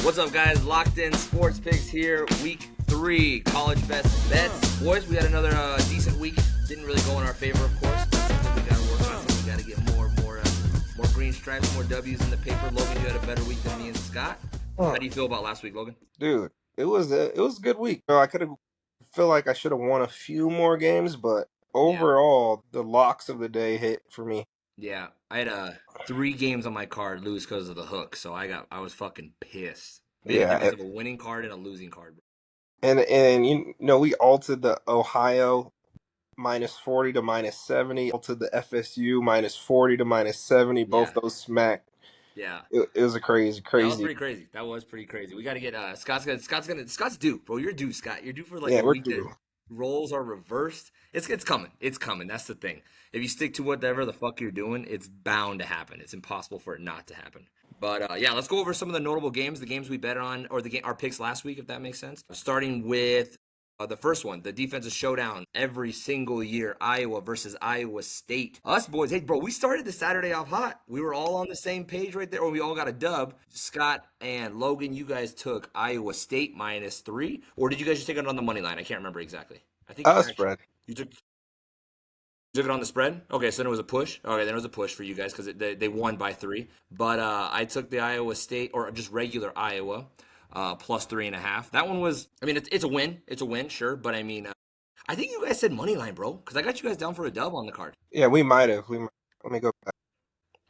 What's up, guys? Locked in Sports Picks here, week 3, college best bets. Boys, we had another decent week. Didn't really go in our favor, of course. But something we got to work on. So we got to get more green stripes, more W's in the paper. Logan, you had a better week than me and Scott. How do you feel about last week, Logan? Dude, it was a good week. I feel like I should have won a few more games, but overall, the locks of the day hit for me. Yeah, I had 3 games on my card lose because of the hook, so I was fucking pissed. Big difference of a winning card and a losing card. And we altered the Ohio -40 to -70, altered the FSU -40 to -70. Both those smacked. Yeah, it was a crazy. That was pretty crazy. We got to get Scott's due, bro. You're due, Scott. You're due for like a we're week due. that roles are reversed. It's coming. It's coming. That's the thing. If you stick to whatever the fuck you're doing, it's bound to happen. It's impossible for it not to happen. But yeah, let's go over some of the notable games, the games we bet on, or our picks last week, if that makes sense. Starting with the first one, the defensive showdown every single year, Iowa versus Iowa State. Us boys, hey, bro, we started the Saturday off hot. We were all on the same page right there, or we all got a dub. Scott and Logan, you guys took Iowa State -3, or did you guys just take it on the money line? I can't remember exactly. I think Spread. You took it on the spread? Okay, so then it was a push. Okay, then it was a push for you guys because they won by 3. But I took the Iowa State, or just regular Iowa, +3.5. That one was, I mean, it's a win. It's a win, sure. But I mean, I think you guys said money line, bro, because I got you guys down for a dub on the card. Yeah, we might have. Let me go back.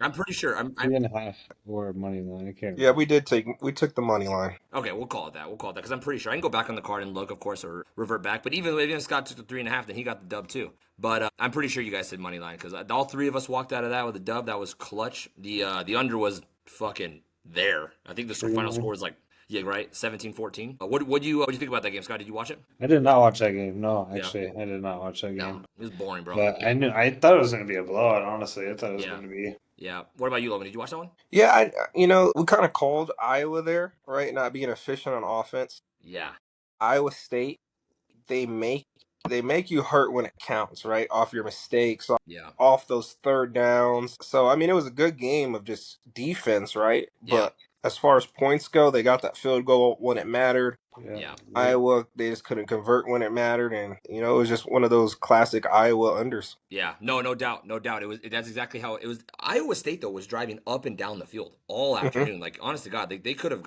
I'm pretty sure. 3.5 or money line. I can't remember. Yeah, we took the money line. Okay, we'll call it that because I'm pretty sure I can go back on the card and look, of course, or revert back. But even if Scott took the 3.5, then he got the dub too. But I'm pretty sure you guys said money line because all 3 of us walked out of that with a dub. That was clutch. The under was fucking there. I think the final score was like, yeah, right, 17-14. What do you think about that game, Scott? Did you watch it? I did not watch that game. No, actually, I did not watch that game. No, it was boring, bro. But I thought it was going to be a blowout. Honestly, I thought it was going to be. Yeah. What about you, Logan? Did you watch that one? Yeah, we kind of called Iowa there, right? Not being efficient on offense. Yeah. Iowa State, they make you hurt when it counts, right? Off your mistakes, off those third downs. So, I mean, it was a good game of just defense, right? Yeah. But as far as points go, they got that field goal when it mattered. Yeah. Iowa, they just couldn't convert when it mattered, and it was just one of those classic Iowa unders. Yeah, no doubt. That's exactly how it was. Iowa State though was driving up and down the field all afternoon. Like, honest to God, they could have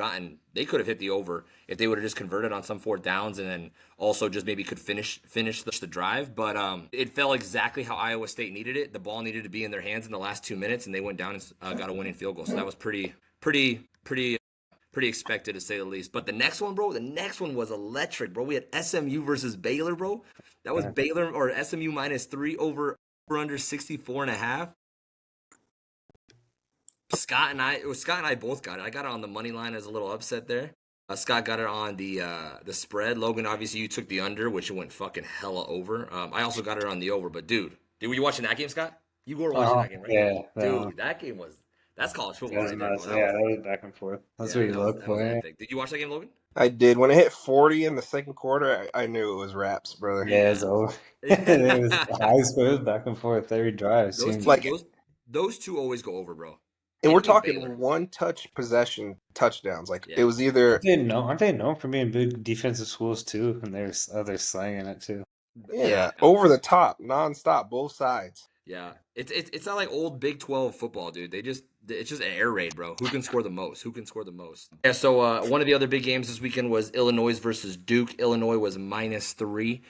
hit the over if they would have just converted on some 4th downs, and then also just maybe could finish the drive. But it fell exactly how Iowa State needed it. The ball needed to be in their hands in the last 2 minutes, and they went down and got a winning field goal. So that was pretty expected, to say the least. But the next one, bro, was electric, bro. We had SMU versus Baylor, bro. That was Baylor or SMU -3 over under 64.5. Scott and I both got it. I got it on the money line as a little upset there. Scott got it on the spread. Logan, obviously, you took the under, which went fucking hella over. I also got it on the over. But dude, were you watching that game, Scott? You were watching that game, right? Yeah. Dude, that game was. That's college football. That was back and forth. That's what you look for. Did you watch that game, Logan? I did. When it hit 40 in the second quarter, I knew it was wraps, brother. Yeah, it's over. It was high score, back and forth every drive. Those 2 always go over, bro. And we're talking one-touch possession touchdowns. Like, it was either... Aren't they known for being big defensive schools, too? And there's others slanging it, too. Yeah, over the top, nonstop, both sides. Yeah, it's not like old Big 12 football, dude. It's just an air raid, bro. Who can score the most? Yeah. So one of the other big games this weekend was Illinois versus Duke. Illinois was -3.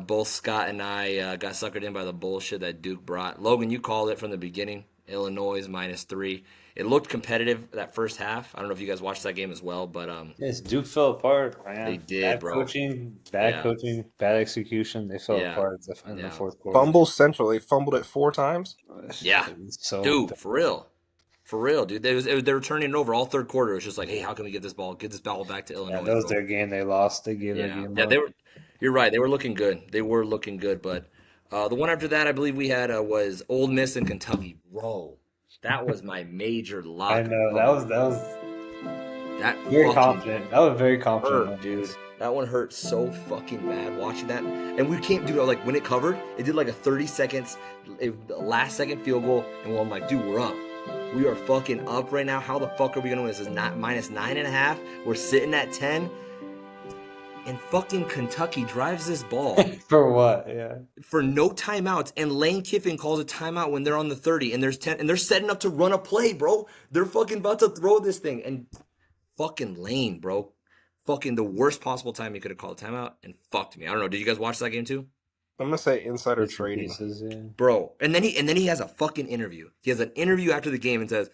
Both Scott and I got suckered in by the bullshit that Duke brought. Logan, you called it from the beginning. Illinois is -3. It looked competitive that first half. I don't know if you guys watched that game as well, but yes, Duke fell apart, man. They did, bad bro. Coaching, bad execution. They fell apart in the fourth quarter. Fumble Central. They fumbled it 4 times. Yeah, dude, for real, dude. They were turning it over all third quarter. It was just like, hey, how can we get this ball back to Illinois? Yeah, that was their game. They lost. They gave their game. Yeah, you're right. They were looking good. But the one after that, I believe we had was Ole Miss and Kentucky. Bro, that was my major lock. I know that was very confident. That was very confident, dude. That one hurt so fucking bad watching that. And we can't do it. Like, when it covered, it did like a 30 seconds, last second field goal. And I'm like, dude, we're up. We are fucking up right now. How the fuck are we gonna win? This is not minus 9.5. We're sitting at 10. And fucking Kentucky drives this ball. For what? Yeah. For no timeouts. And Lane Kiffin calls a timeout when they're on the 30. And there's 10. And they're setting up to run a play, bro. They're fucking about to throw this thing. And fucking Lane, bro. Fucking the worst possible time he could have called a timeout and fucked me. I don't know. Did you guys watch that game too? I'm gonna say insider trading, yeah. Bro. And then he has a fucking interview. He has an interview after the game and says,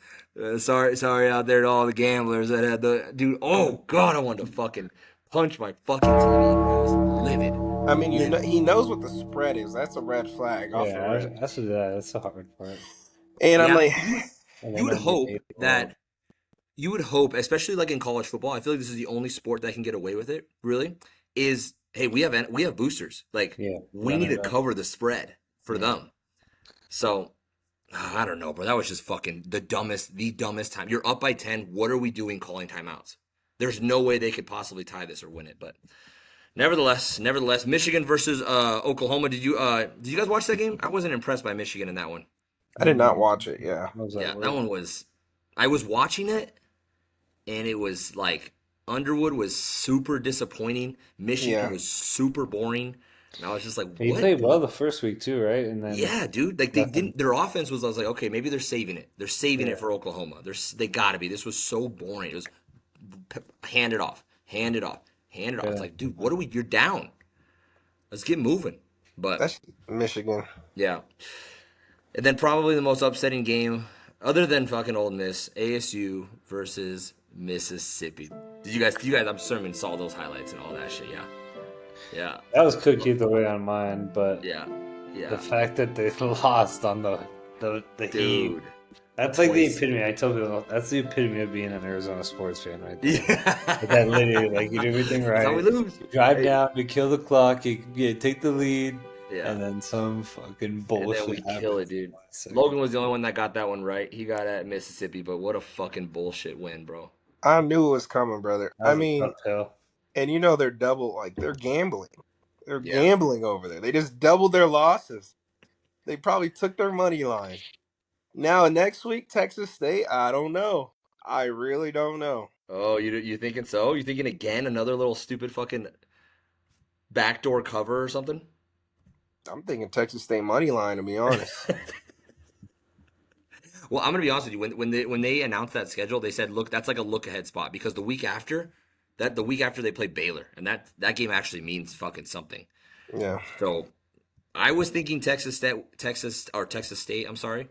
"Sorry out there to all the gamblers that had the dude." Oh God, I wanted to fucking punch my fucking TV, bro. I was livid. I mean, he knows what the spread is. That's a red flag. Yeah, that's the hard part. And I'm like, you would hope that. You would hope, especially like in college football, I feel like this is the only sport that can get away with it, really, is, hey, we have boosters. Like, we need to cover the spread for them. So, I don't know, bro. That was just fucking the dumbest time. You're up by 10. What are we doing calling timeouts? There's no way they could possibly tie this or win it. But nevertheless, Michigan versus Oklahoma. Did you guys watch that game? I wasn't impressed by Michigan in that one. I did not watch it, yeah. That one was, I was watching it. And it was like Underwood was super disappointing. Michigan was super boring. And I was just like, He played well the first week too, right? And then dude. Like they didn't. Their offense was. I was like, okay, maybe they're saving it. They're saving it for Oklahoma. They got to be. This was so boring. It was hand it off. It's like, dude, what are we? You're down. Let's get moving. But that's Michigan. Yeah. And then probably the most upsetting game, other than fucking Ole Miss, ASU versus Mississippi. Did you guys? I'm assuming saw those highlights and all that shit. Yeah. That was cookie the way on mine, but yeah. The fact that they lost on the dude. That's like the epitome. I tell people that's the epitome of being an Arizona sports fan, right there. Yeah. That literally, like, you do everything right. That's how we lose. You drive down, you kill the clock, you take the lead. Yeah. And then some fucking bullshit. And then we kill it, dude. Logan was the only one that got that one right. He got at Mississippi, but what a fucking bullshit win, bro. I knew it was coming, brother. I mean, and they're they're gambling. They're gambling over there. They just doubled their losses. They probably took their money line. Now next week, Texas State. I don't know. I really don't know. Oh, you thinking so? You thinking again another little stupid fucking backdoor cover or something? I'm thinking Texas State money line, to be honest. Well, I'm gonna be honest with you. When they announced that schedule, they said, "Look, that's like a look ahead spot," because the week after they play Baylor, and that game actually means fucking something. Yeah. So, I was thinking Texas State. I'm sorry,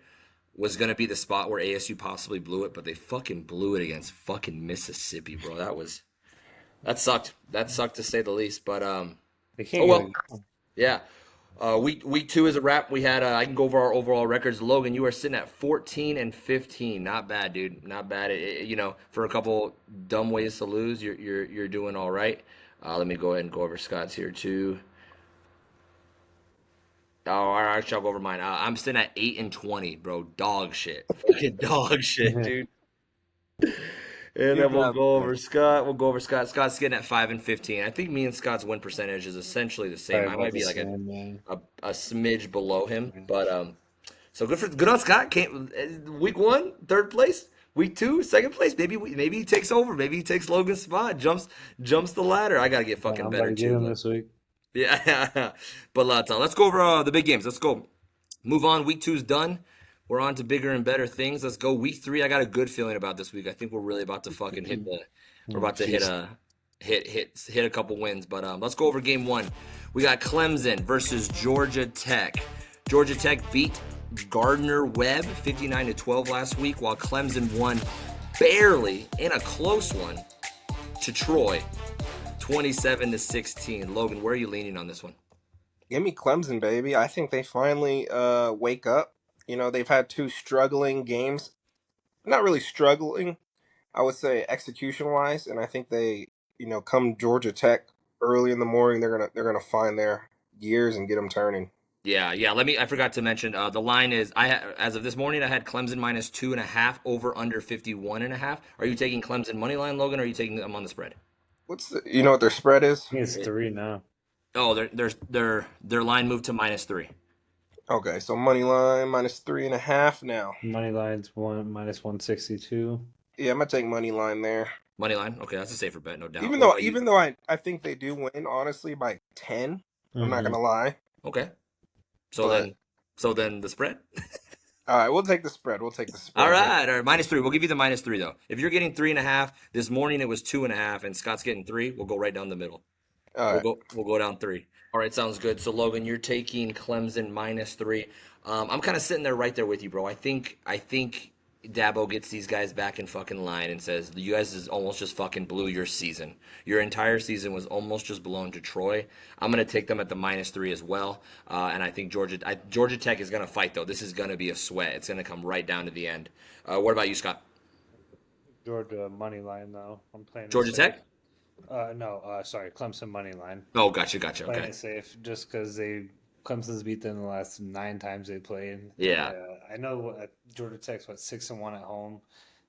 was gonna be the spot where ASU possibly blew it, but they fucking blew it against fucking Mississippi, bro. That sucked. That sucked to say the least. But yeah. Week 2 is a wrap. We had I can go over our overall records. Logan, you are sitting at 14-15. Not bad, dude. Not bad. For a couple dumb ways to lose, you're doing all right. Let me go ahead and go over Scott's here too. Oh, actually, I'll go over mine. I'm sitting at 8-20, bro. Dog shit. Fucking dog shit, dude. And then we'll go over Scott. Scott's getting at 5-15. I think me and Scott's win percentage is essentially the same. I might be like a smidge below him, but so good on Scott. Week 1, 3rd place. Week 2, 2nd place. Maybe he takes over. Maybe he takes Logan's spot. Jumps the ladder. I gotta get fucking better too. This week. Yeah, but let's go over the big games. Let's go. Move on. Week 2's done. We're on to bigger and better things. Let's go. Week 3. I got a good feeling about this week. I think we're really about to fucking hit a couple wins. But let's go over game 1. We got Clemson versus Georgia Tech. Georgia Tech beat Gardner-Webb 59-12 last week, while Clemson won barely in a close one to Troy 27-16. Logan, where are you leaning on this one? Give me Clemson, baby. I think they finally wake up. They've had 2 struggling games. Not really struggling, I would say execution-wise, and I think they, come Georgia Tech early in the morning, they're gonna find their gears and get them turning. Yeah. I forgot to mention the line is as of this morning I had Clemson minus 2.5 over under 51.5. Are you taking Clemson money line, Logan, or are you taking them on the spread? You know what their spread is? I think it's 3 now. Oh, their line moved to minus 3. Okay, so money line -3.5 now. Money line's -162. Yeah, I'm gonna take money line there. Money line. Okay, that's a safer bet, no doubt. Even What though about you? even though I think they do win, honestly, by 10. I'm not Mm-hmm. gonna lie. Okay. So But then, so then the spread. all right, we'll take the spread. We'll take the All spread here. right, all right. -3. We'll give you the -3 though. If you're getting 3.5, this morning it was 2.5, and Scott's getting 3. We'll go right down the middle. All right. We'll go down 3. All right, sounds good. So Logan, you're taking Clemson -3. I'm kind of sitting there right there with you, bro. I think Dabo gets these guys back in fucking line and says, you guys is almost just fucking blew your season. Your entire season was almost just blown to Troy. I'm gonna take them at the -3 as well. And I think Georgia Tech is gonna fight though. This is gonna be a sweat. It's gonna come right down to the end. What about you, Scott? Georgia money line though. I'm playing it Georgia safe. Tech? No, sorry, Clemson money line. Oh, gotcha. Playing Okay. it safe just because Clemson's beat them the last 9 times they played. Yeah. I know Georgia Tech's 6-1 at home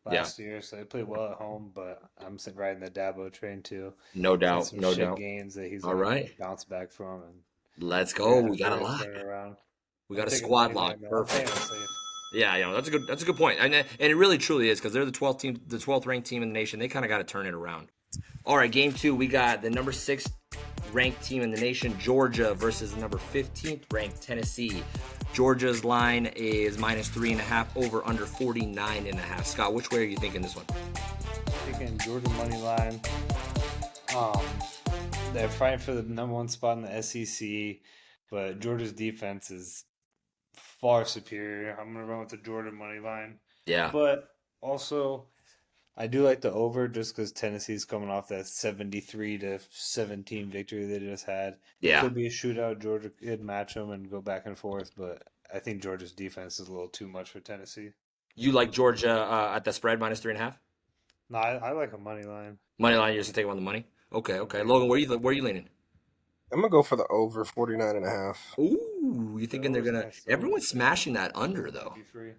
Yeah. last year, so they played well at home. But I'm riding the Dabo train too. No Playing doubt. some No shit doubt. games that he's All gonna right. bounce back from, and Let's they're go. gonna, We got they're a gonna lot. turn it around. We I'm got a taking squad money lock. line though. I'm playing Perfect. it safe. Yeah, that's a good point. And it really truly is because they're the 12th team, the 12th ranked team in the nation. They kind of got to turn it around. All right, game 2, we got the number 6 ranked team in the nation, Georgia, versus the number 15th ranked Tennessee. Georgia's line is -3.5, over under 49.5. Scott, which way are you thinking this one? Taking Georgia money line. Um, they're fighting for the number 1 spot in the SEC, but Georgia's defense is far superior. I'm gonna run with the Georgia money line, Yeah. but also I do like the over just because Tennessee's coming off that 73-17 victory they just had. It Yeah. could be a shootout. Georgia could match them and go back and forth, but I think Georgia's defense is a little too much for Tennessee. You like Georgia at the spread -3.5? No, I like a money line. Money line, you're just taking on the money? Okay. I'm taking Logan, the where are you leaning? I'm gonna go for the over 49.5. Ooh, you The thinking they're over's gonna? nice. The Everyone's over's safe. smashing that under It could though. be free.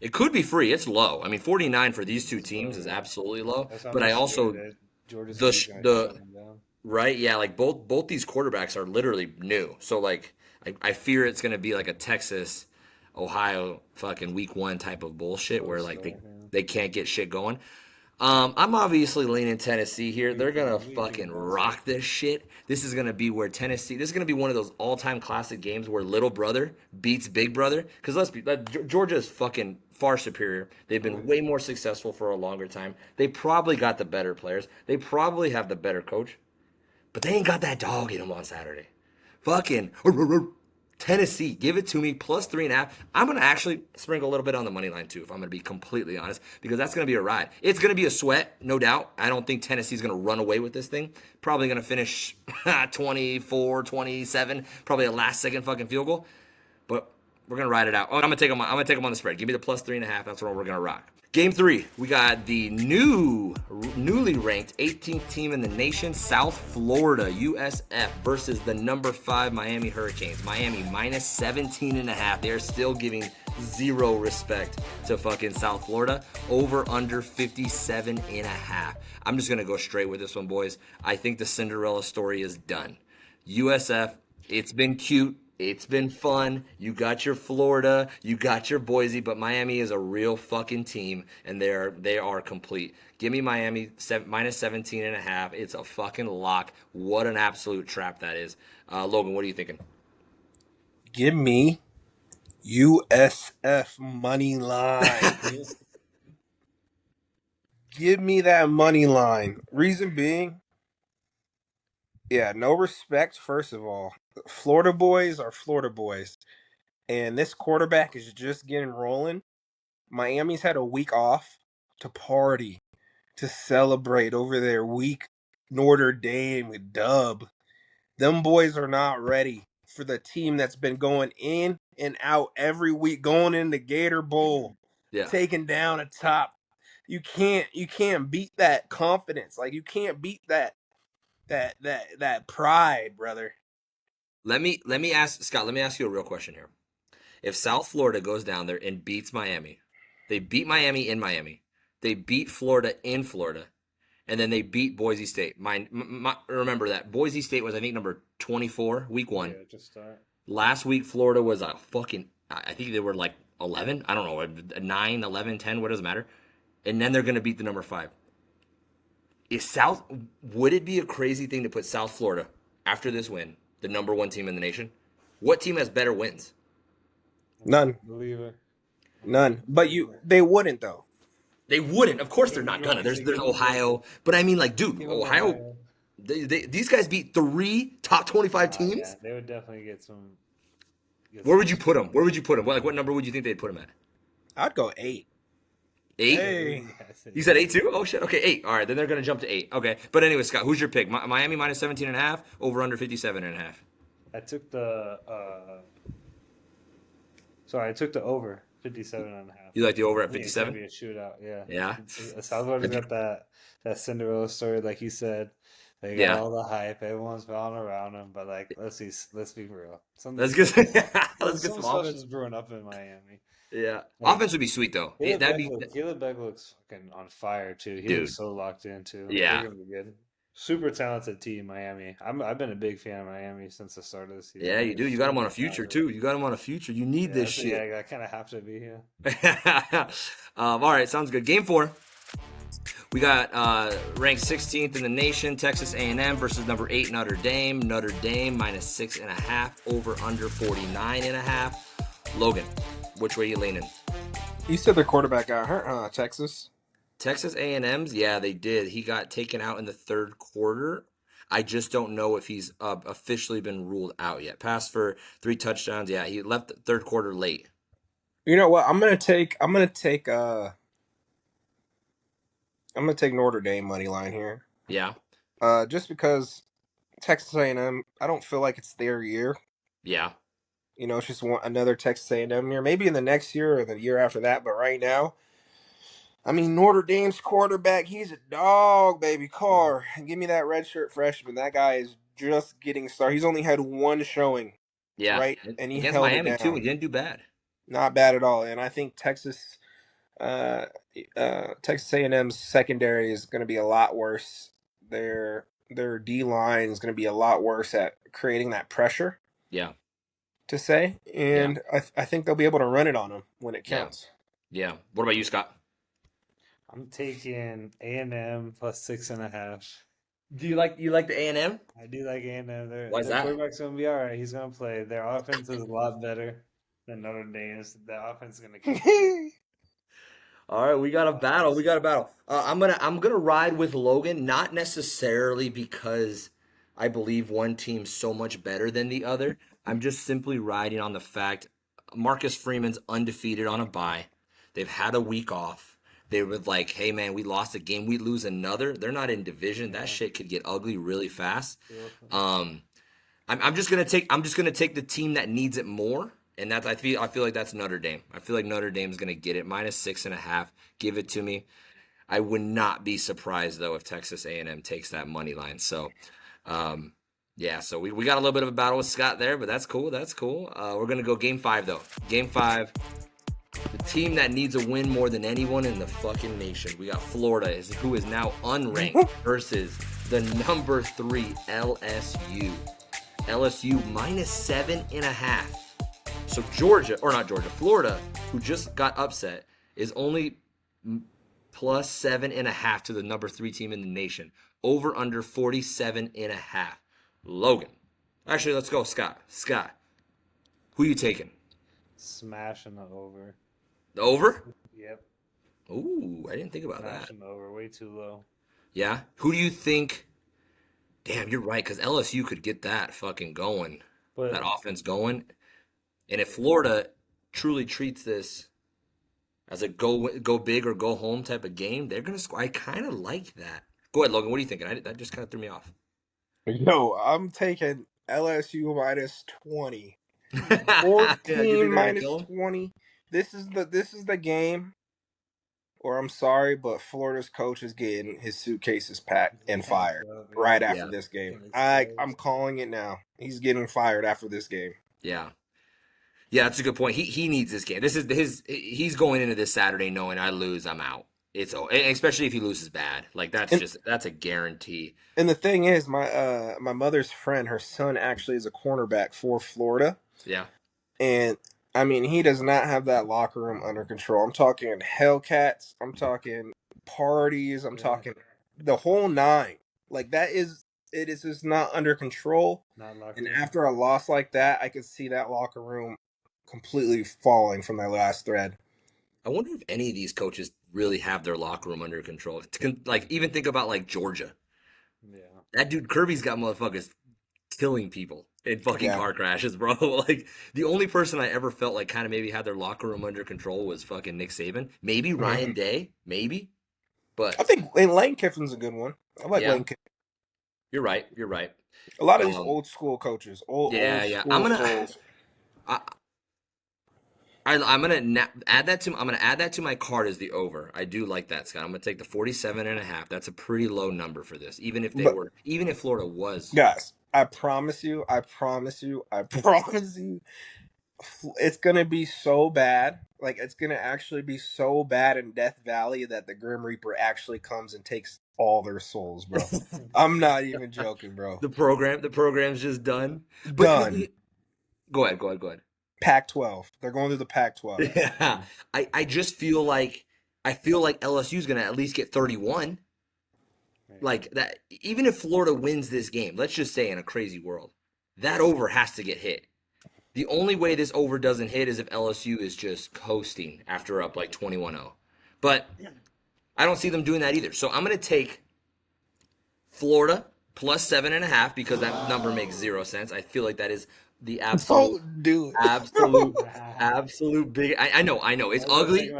It could be free. It's low. I mean, 49 for these two It's low, teams is yeah. absolutely low. That's why I'm But I just scared also that Georgia State's gonna the shut them down. right, yeah, like both these quarterbacks are literally new. So like I fear it's gonna be like a Texas, Ohio fucking week 1 type of bullshit Slow where like start, yeah. they can't get shit going. I'm obviously leaning Tennessee here. They're gonna Me too, fucking honestly. rock this shit. This is gonna be where Tennessee. This is gonna be one of those all-time classic games where little brother beats big brother. Because Georgia is fucking far superior. They've been way more successful for a longer time. They probably got the better players. They probably have the better coach. But they ain't got that dog in them on Saturday. Fucking Tennessee, give it to me +3.5. I'm gonna actually sprinkle a little bit on the money line too, if I'm gonna be completely honest, because that's gonna be a ride. It's gonna be a sweat, no doubt. I don't think Tennessee's gonna run away with this thing. Probably gonna finish 24-27, probably a last second fucking field goal. But we're gonna ride it out. Oh, I'm gonna take them on the spread. Give me the +3.5. That's what we're gonna rock. Game 3, we got the newly ranked 18th team in the nation, South Florida USF versus the number 5 Miami Hurricanes. Miami -17.5. They are still giving zero respect to fucking South Florida. Over under 57.5. I'm just gonna go straight with this one, boys. I think the Cinderella story is done. USF, it's been cute. It's been fun. You got your Florida, you got your Boise, but Miami is a real fucking team, and they are complete. Give me Miami -17.5. It's a fucking lock. What an absolute trap that is. Logan, what are you thinking? Give me USF money line. Give me that money line. Reason being, yeah, no respect, first of all. Florida boys are Florida boys. And this quarterback is just getting rolling. Miami's had a week off to party, to celebrate over their week Notre Dame dub. Them boys are not ready for the team that's been going in and out every week, going in the Gator Bowl, Yeah. taking down a top. You can't beat that confidence. Like, you can't beat that pride, brother. Let me ask Scott, let me ask you a real question here. If South Florida goes down there and beats Miami, they beat Miami in Miami, they beat Florida in Florida, and then they beat Boise State. Remember that Boise State was, I think, number 24 week 1. Yeah, just start. Last week, Florida was a fucking, I think they were like 11. I don't know, 9, 11, 10, what does it matter? And then they're going to beat the number 5. Would it be a crazy thing to put South Florida, after this win, the number 1 team in the nation? What team has better wins? None. Believer. None. But they wouldn't, though. They wouldn't. Of course they're not going to. There's Ohio. But I mean, like, dude, Ohio. These guys beat 3 top 25 teams. Yeah, they would definitely get some. Where would you put them? Like, what number would you think they'd put them at? I'd go 8. 8? Hey. You said 8 too? Oh shit. Okay, 8. All right, then they're gonna jump to 8. Okay, but anyway, Scott, who's your pick? Miami minus 17.5, over under 57.5. I took the. Sorry, I took the over 57.5. You like the over at 57? It's gonna be a shootout. Yeah. Yeah. South Florida's got that Cinderella story, like you said. They got all the hype. Everyone's falling around them, but like, let's be real. Let's get some offense brewing up in Miami. Yeah, like, offense would be sweet though. Caleb Beck looks fucking on fire too. He looks so locked in too. Yeah, they're gonna be good. Super talented team, Miami. I've been a big fan of Miami since the start of the season. Yeah, you do. You got them on a future too. You need this shit. Yeah, I kind of have to be here. All right, sounds good. Game 4. We got ranked 16th in the nation, Texas A&M versus number 8 Notre Dame. Notre Dame minus 6.5, over under 49.5. Logan, which way you leaning? You said their quarterback got hurt, huh? Texas A&M's, yeah, they did. He got taken out in the 3rd quarter. I just don't know if he's officially been ruled out yet. Passed for 3 touchdowns. Yeah, he left the 3rd quarter late. You know what? I'm gonna take Notre Dame money line here. Yeah. Just because Texas A&M, I don't feel like it's their year. Yeah. You know, it's just another Texas A&M year. Maybe in the next year or the year after that, but right now, I mean, Notre Dame's quarterback, he's a dog, baby. Carr, give me that redshirt freshman. That guy is just getting started. He's only had 1 showing. Yeah. Right? And he against held Miami it down. too. He didn't do bad. Not bad at all. And I think Texas A&M's secondary is going to be a lot worse. Their D line is going to be a lot worse at creating that pressure. Yeah. To say, and I think they'll be able to run it on them when it counts. Yeah. What about you, Scott? I'm taking A&M plus 6.5. Do you like the A&M? I do like A&M. Why is that? Their quarterback's gonna be all right. He's gonna play. Their offense is a lot better than Notre Dame's. The offense is gonna keep. All right, we got a battle. I'm gonna ride with Logan, not necessarily because I believe one team's so much better than the other. I'm just simply riding on the fact Marcus Freeman's undefeated on a bye. They've had a week off. They were like, hey man, we lost a game, we lose another. They're not in division. That shit could get ugly really fast. I'm just gonna take the team that needs it more. And that's I feel like that's Notre Dame. I feel like Notre Dame's gonna get it minus 6.5. Give it to me. I would not be surprised though if Texas A&M takes that money line. So, yeah. So we got a little bit of a battle with Scott there, but that's cool. We're gonna go game 5 though. Game 5. The team that needs a win more than anyone in the fucking nation. We got Florida, who is now unranked, versus the number 3 LSU. LSU minus 7.5. So Florida, who just got upset, is only plus 7.5 to the number 3 team in the nation. Over under 47.5. Logan. Actually, let's go, Scott. Scott, who you taking? Smashing the over. The over? Yep. Ooh, I didn't think about Smashing the over, way too low. Yeah? Who do you think? Damn, you're right, because LSU could get that fucking going. That offense going. And if Florida truly treats this as a go big or go home type of game, they're going to score. I kind of like that. Go ahead, Logan. What are you thinking? That just kind of threw me off. No, I'm taking LSU minus 20. 14 minus 20. This is the game. Or I'm sorry, but Florida's coach is getting his suitcases packed and fired right after this game. I'm calling it now. He's getting fired after this game. Yeah. Yeah, that's a good point. He needs this game. He's going into this Saturday knowing I lose, I'm out. Especially if he loses bad. Like that's a guarantee. And the thing is, my mother's friend, her son actually is a cornerback for Florida. Yeah. And I mean, he does not have that locker room under control. I'm talking Hellcats. I'm talking parties. I'm talking the whole nine. Like it is just not under control. Not locked And in. after a loss like that, I could see that locker room completely falling from their last thread. I wonder if any of these coaches really have their locker room under control. Like, even think about like Georgia. Yeah. That dude Kirby's got motherfuckers killing people in fucking Yeah. car crashes, bro. Like, the only person I ever felt like kind of maybe had their locker room under control was fucking Nick Saban. Maybe Ryan Day, maybe. But I think Lane Kiffin's a good one. I like yeah, Lane Kiffin. you're right. You're right. A lot of these old school coaches, old Yeah. I'm school gonna. souls. I'm gonna add that to. I'm gonna add that to my card as the over. I do like that, Scott. I'm gonna take the 47.5. That's a pretty low number for this. Even if even if Florida was. Guys, I promise you, it's gonna be so bad. Like, it's gonna actually be so bad in Death Valley that the Grim Reaper actually comes and takes all their souls, bro. I'm not even joking, bro. The program's just done. Done. Go ahead. Pac-12. They're going to the Pac-12. Yeah, I just feel like LSU's gonna at least get 31. Like that, even if Florida wins this game, let's just say in a crazy world, that over has to get hit. The only way this over doesn't hit is if LSU is just coasting after up like 21-0. But I don't see them doing that either. So I'm gonna take Florida plus 7.5 because that number makes 0 sense. I feel like that is the absolute, absolute big. I know. It's ugly.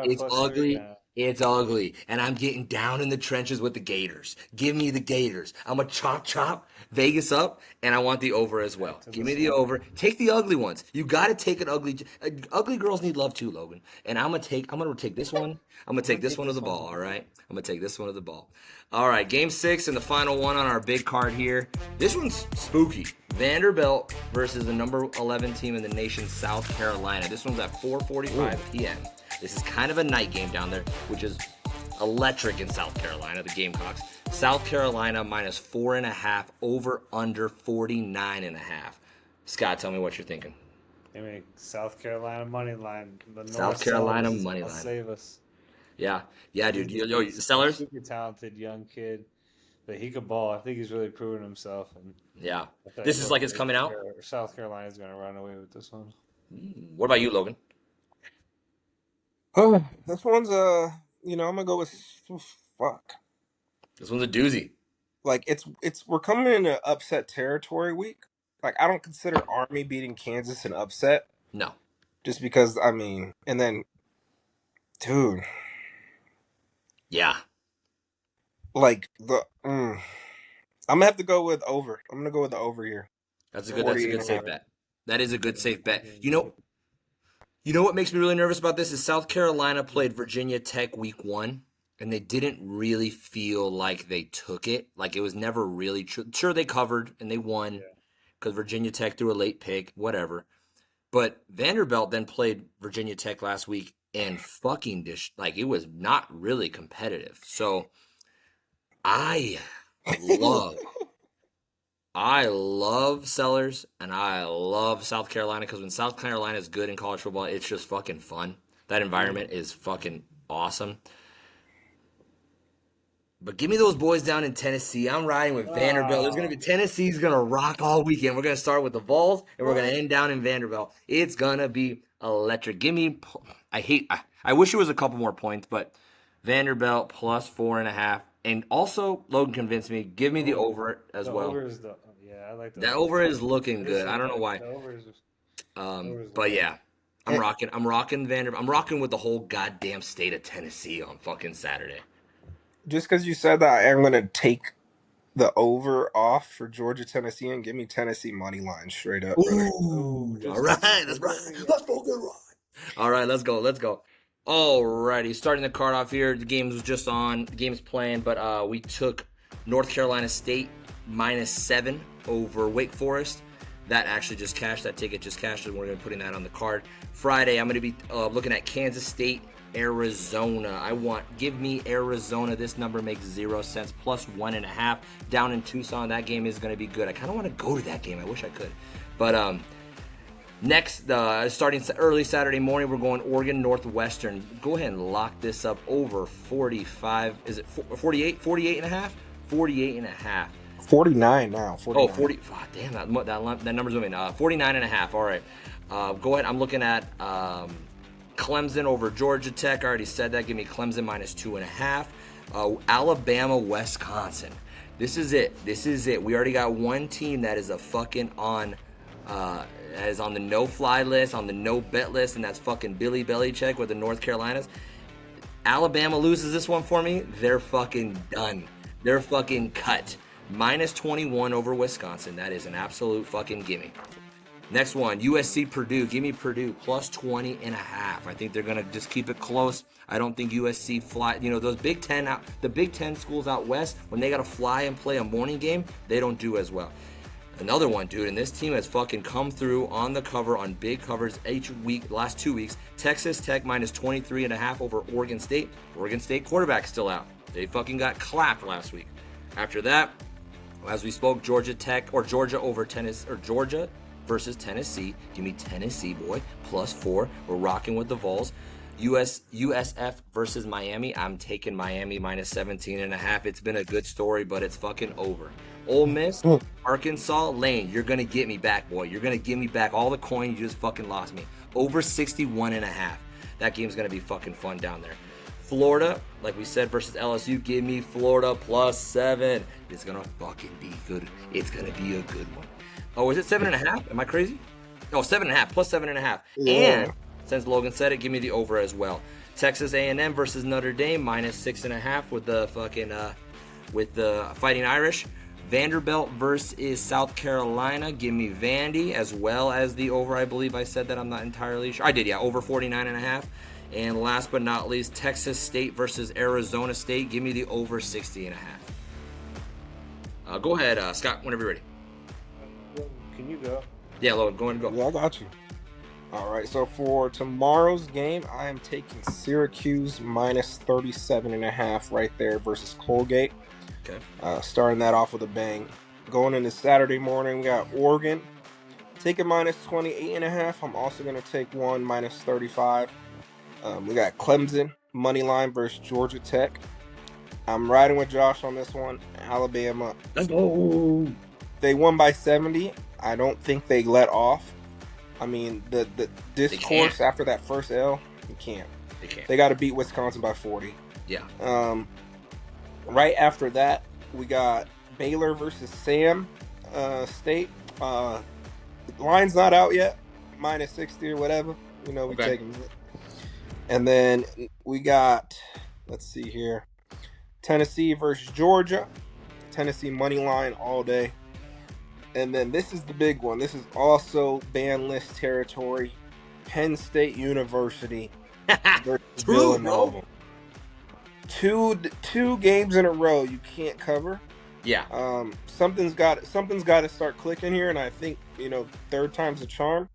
It's ugly. And I'm getting down in the trenches with the Gators. Give me the Gators. I'm a chop Vegas up, and I want the over as well. Give me the over. Take the ugly ones. You got to take an ugly. Ugly girls need love too, Logan. And I'm gonna take this one. I'm gonna take this one to the ball. All right. I'm gonna take this one to the ball. All right. Game 6 and the final one on our big card here. This one's spooky. Vanderbilt versus the number 11 team in the nation, South Carolina. This one's at 4:45 p.m. This is kind of a night game down there, which is electric in South Carolina, the Gamecocks. South Carolina minus 4.5, over under 49.5. Scott, tell me what you're thinking. I mean, South Carolina money line. South Carolina money line. Save us. Yeah, dude. Yo, Sellers. Super talented young kid, but he could ball. I think he's really proven himself. And yeah, this is like it's coming out. South Carolina's going to run away with this one. What about you, Logan? Oh, this one's I'm gonna go with fuck. This one's a doozy. Like, we're coming into upset territory week. Like, I don't consider Army beating Kansas an upset. No. Just because, I mean, and then, dude. Yeah. Like, I'm gonna have to go with over. I'm gonna go with the over here. That's a good safe bet. That is a good safe bet. You know what makes me really nervous about this is South Carolina played Virginia Tech week 1, and they didn't really feel like they took it. Like, it was never really true. Sure, they covered and they won because Virginia Tech threw a late pick, whatever. But Vanderbilt then played Virginia Tech last week and fucking it was not really competitive. So I love Sellers, and I love South Carolina because when South Carolina is good in college football, it's just fucking fun. That environment is fucking awesome. But give me those boys down in Tennessee. I'm riding with Vanderbilt. Tennessee's gonna rock all weekend. We're gonna start with the Vols, and we're gonna end down in Vanderbilt. It's gonna be electric. I wish it was a couple more points, but Vanderbilt plus 4.5. And also, Logan convinced me. Give me the over as well. I like that over is looking good. I don't know why. But yeah, I'm rocking Vanderbilt. I'm rocking with the whole goddamn state of Tennessee on fucking Saturday. Just because you said that, I'm gonna take the over off for Georgia Tennessee and give me Tennessee money line straight up. Ooh, all right, that's right. Let's fucking ride. All right, let's go. Alrighty, starting the card off here. The game was just on. The game's playing, but we took North Carolina State -7 over Wake Forest. That actually just cashed. That ticket just cashed, and we're going to be putting that on the card. Friday, I'm going to be looking at Kansas State, Arizona. Give me Arizona. This number makes 0 sense. Plus 1.5 down in Tucson. That game is going to be good. I kind of want to go to that game. I wish I could. But Next, starting early Saturday morning, we're going Oregon Northwestern. Go ahead and lock this up over 45. Is it 48? 48 and a half? 48 and a half. 49 now. 49. Oh, 40. Oh, damn, that number's moving. 49 and a half. All right. Go ahead. I'm looking at Clemson over Georgia Tech. I already said that. Give me Clemson minus 2.5. Alabama, Wisconsin. This is it. This is it. We already got one team that is a fucking on that is on the no-fly list, on the no-bet list, and that's fucking Billy Belichick with the North Carolinas. Alabama loses this one for me, they're fucking done. They're fucking cut. Minus 21 over Wisconsin. That is an absolute fucking gimme. Next one, USC Purdue. Give me Purdue plus 20 and a half. I think they're going to just keep it close. I don't think USC fly. You know, those Big Ten the Big Ten schools out west, when they got to fly and play a morning game, they don't do as well. Another one, dude, and this team has fucking come through on the cover on big covers each week, last 2 weeks. Texas Tech minus 23.5 over Oregon State. Oregon State quarterback still out. They fucking got clapped last week. After that, as we spoke, Georgia Tech or Georgia over Tennessee or Georgia versus Tennessee. Give me Tennessee, boy, plus 4. We're rocking with the Vols. USF versus Miami. I'm taking Miami minus 17.5. It's been a good story, but it's fucking over. Ole Miss, Arkansas, Lane, you're going to get me back, boy. You're going to give me back all the coin you just fucking lost me. Over 61.5. That game's going to be fucking fun down there. Florida, like we said, versus LSU. Give me Florida plus 7. It's going to fucking be good. It's going to be a good one. Oh, is it 7.5? Am I crazy? Oh, 7.5, plus 7.5. Yeah. And since Logan said it, give me the over as well. Texas A&M versus Notre Dame, minus 6.5 with the fucking, with the Fighting Irish. Vanderbilt versus South Carolina. Give me Vandy as well as the over. I believe I said that. I'm not entirely sure. I did, yeah. Over 49.5. And last but not least, Texas State versus Arizona State. Give me the over 60.5. Go ahead, Scott, whenever you're ready. Can you go? Yeah, Logan, go ahead and go. Yeah, I got you. All right, so for tomorrow's game, I am taking Syracuse minus 37.5 right there versus Colgate. Okay. Starting that off with a bang. Going into Saturday morning, we got Oregon. Taking minus 28.5. I'm also going to take one minus 35. We got Clemson, money line versus Georgia Tech. I'm riding with Josh on this one. Alabama. Let's go. They won by 70. I don't think they let off. I mean, the discourse after that first L, you can't. They can't. They got to beat Wisconsin by 40. Yeah. Right after that, we got Baylor versus Sam State. The line's not out yet, minus 60 or whatever. You know, we taking it. And then we got, let's see here, Tennessee versus Georgia. Tennessee money line all day. And then this is the big one. This is also ban list territory. Penn State University versus Villanova. Two games in a row you can't cover. Yeah. Something's got to start clicking here, and I think, you know, third time's a charm.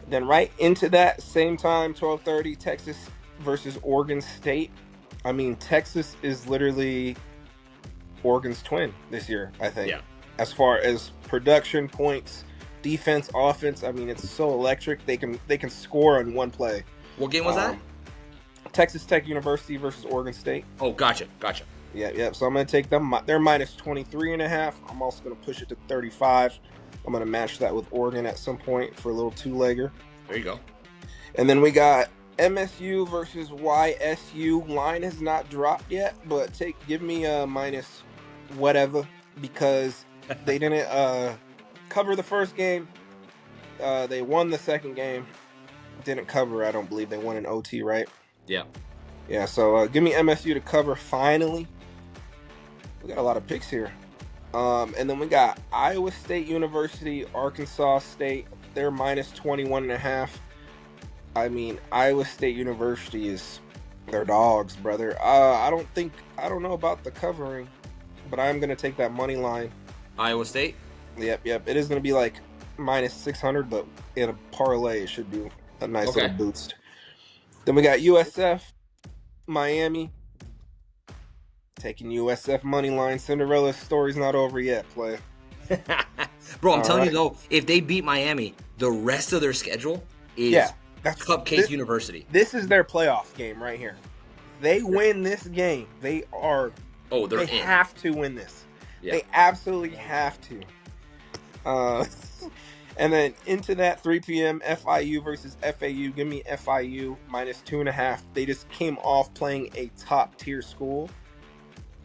Then right into that same time, 12:30, Texas versus Oregon State. I mean, Texas is literally Oregon's twin this year, I think. Yeah. As far as production, points, defense, offense, I mean, it's so electric. They can score on one play. What game was that? Texas Tech University versus Oregon State. Oh, gotcha. Yeah. So I'm going to take them. They're minus 23.5. I'm also going to push it to 35. I'm going to match that with Oregon at some point for a little two-legger. There you go. And then we got MSU versus YSU. Line has not dropped yet, but give me a minus whatever, because they didn't cover the first game. They won the second game. Didn't cover, I don't believe. They won in OT, right? Yeah. Yeah, so give me MSU to cover finally. We got a lot of picks here. And then we got Iowa State University, Arkansas State. They're minus 21.5. I mean, Iowa State University they're dogs, brother. I don't know about the covering, but I'm going to take that money line. Iowa State? Yep. It is going to be like minus 600, but in a parlay, it should be a nice little boost. Then we got USF, Miami. Taking USF money line. Cinderella's story's not over yet, play. Bro, I'm telling you though, if they beat Miami, the rest of their schedule is Cupcake University. This is their playoff game right here. They win this game, they are. Oh, they have to win this. Yeah. They absolutely have to. And then into that 3 p.m. FIU versus FAU. Give me FIU minus 2.5. They just came off playing a top tier school.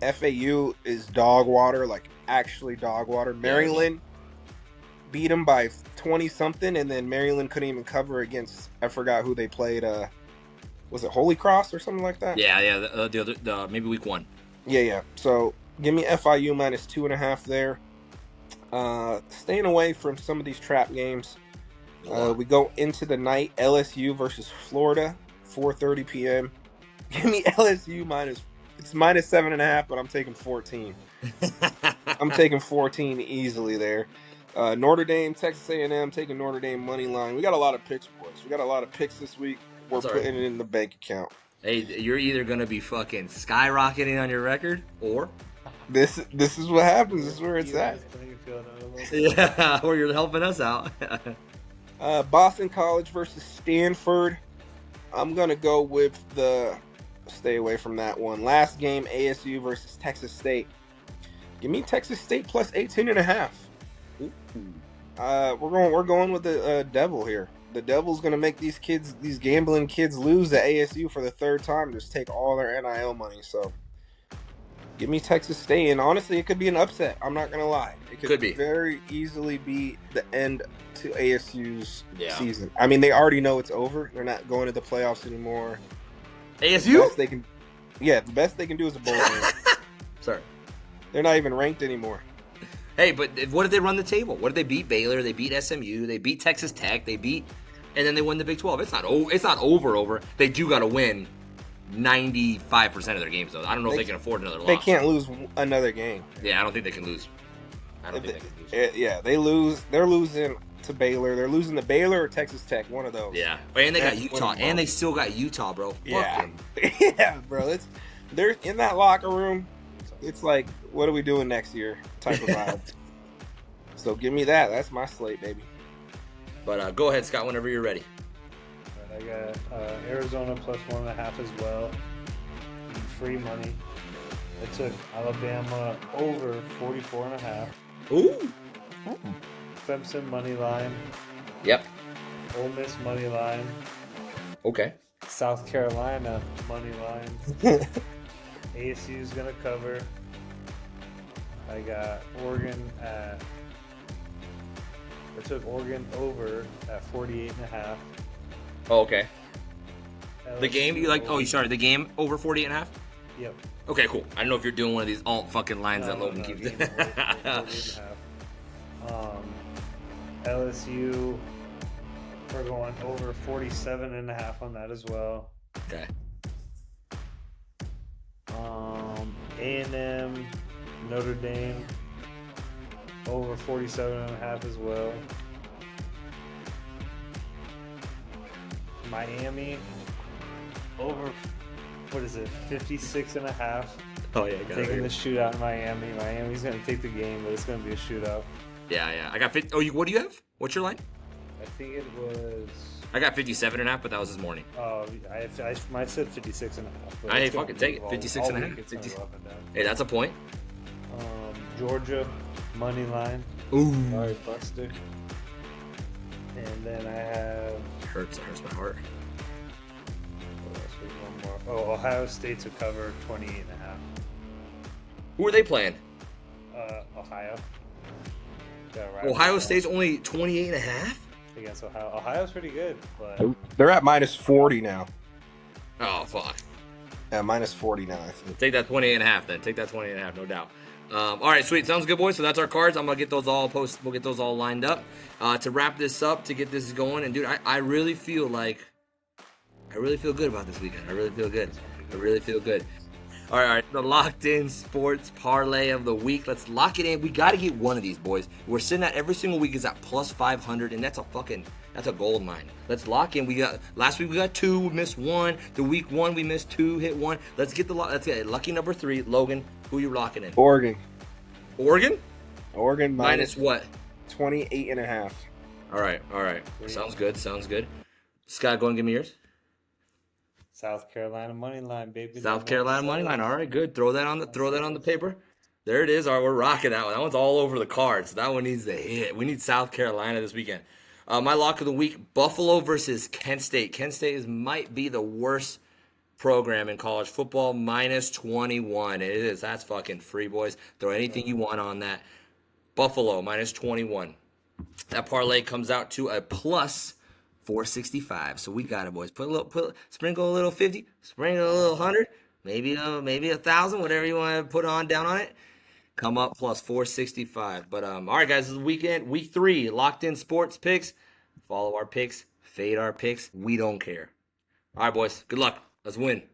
FAU is dog water, like actually dog water. Maryland beat them by 20 something, and then Maryland couldn't even cover against. I forgot who they played. Was it Holy Cross or something like that? Yeah. The maybe week 1. Yeah. So give me FIU minus 2.5 there. Staying away from some of these trap games. We go into the night. LSU versus Florida, 4:30 p.m. Give me LSU minus. It's minus 7.5, but I'm taking 14. I'm taking 14 easily there. Notre Dame, Texas A&M, taking Notre Dame money line. We got a lot of picks, boys. We got a lot of picks this week. We're putting it in the bank account. Hey, you're either gonna be fucking skyrocketing on your record, or this is what happens. This is where it's at. Yeah, or you're helping us out. Boston College versus Stanford. I'm gonna go with the. Stay away from that one. Last game, ASU versus Texas State. Give me Texas State plus 18.5. We're going with the Devil here. The Devil's gonna make these gambling kids lose at ASU for the third time. Just take all their NIL money. So give me Texas State, and honestly, it could be an upset. I'm not gonna lie. It could be very easily be the end to ASU's season. I mean, they already know it's over. They're not going to the playoffs anymore. ASU? The best they can do is a bowl game. Sorry. They're not even ranked anymore. Hey, but what did they run the table? What did they beat? Baylor, they beat SMU, they beat Texas Tech, and then they won the Big 12. It's not over. They do got to win 95% of their games, though. I don't know if they can afford another loss. They can't lose another game. Yeah, I don't think they can lose. Yeah, they lose. They're losing to Baylor. They're losing to Baylor or Texas Tech, one of those. Yeah, and they got Utah, and they still got Utah, bro. Yeah, yeah, bro. They're in that locker room. It's like, what are we doing next year? Type of vibe. So give me that. That's my slate, baby. But go ahead, Scott, whenever you're ready. All right, I got Arizona plus 1.5 as well. Free money. I took Alabama over 44.5. Ooh. Clemson money line. Yep. Ole Miss money line. Okay. South Carolina money line. ASU is gonna cover. I got Oregon at. I took Oregon over at 48.5. Oh, okay. LSU the game you like? Oh, you started the game over 48.5. Yep. Okay, cool. I don't know if you're doing one of these alt fucking lines that Logan keeps. LSU, we're going over 47.5 on that as well. Okay. A&M, Notre Dame, over 47.5 as well. Miami, over, 56.5. Oh, yeah. Taking the shootout in Miami. Miami's going to take the game, but it's going to be a shootout. Yeah. I got 50. Oh, what do you have? What's your line? I think it was. I got 57.5, but that was this morning. Oh, I said 56.5. I fucking take it. 56.5. Hey, that's a point. Georgia money line. Ooh. Sorry, Buster. And then I have. Hurts my heart. What else was one more? Oh, Ohio State to cover 28.5. Who are they playing? Ohio. Ohio State's only 28.5? Against Ohio. Ohio's pretty good, but they're at minus 40 now. Oh, fuck. Yeah, minus 40 now, I think. Take that 28.5 then. Take that 28.5, no doubt. All right, sweet. Sounds good, boys. So that's our cards. I'm going to get those all posted. We'll get those all lined up. To wrap this up, to get this going. And, dude, I really feel good about this weekend. I really feel good. All right. The Locked In Sports Parlay of the Week. Let's lock it in. We got to get one of these, boys. We're sitting at every single week is at plus 500, and that's a gold mine. Let's lock in. Last week we got 2, we missed 1. The week 1 we missed 2, hit 1. Let's get lucky number 3. Logan, who you locking in? Oregon Oregon minus what? 28.5. All right. Sounds good. Scott, go and give me yours. South Carolina money line, baby. South Carolina money line. All right, good. Throw that on the paper. There it is. All right, we're rocking that one. That one's all over the cards. That one needs to hit. We need South Carolina this weekend. My lock of the week: Buffalo versus Kent State. Kent State might be the worst program in college football. -21. It is. That's fucking free, boys. Throw anything you want on that. Buffalo -21. That parlay comes out to a plus 465. So we got it, boys. Sprinkle a little 50, sprinkle a little 100, maybe 1,000, whatever you want to put on down on it. Come up plus 465. But all right, guys, this is the weekend, week 3, locked in sports picks. Follow our picks, fade our picks. We don't care. All right, boys. Good luck. Let's win.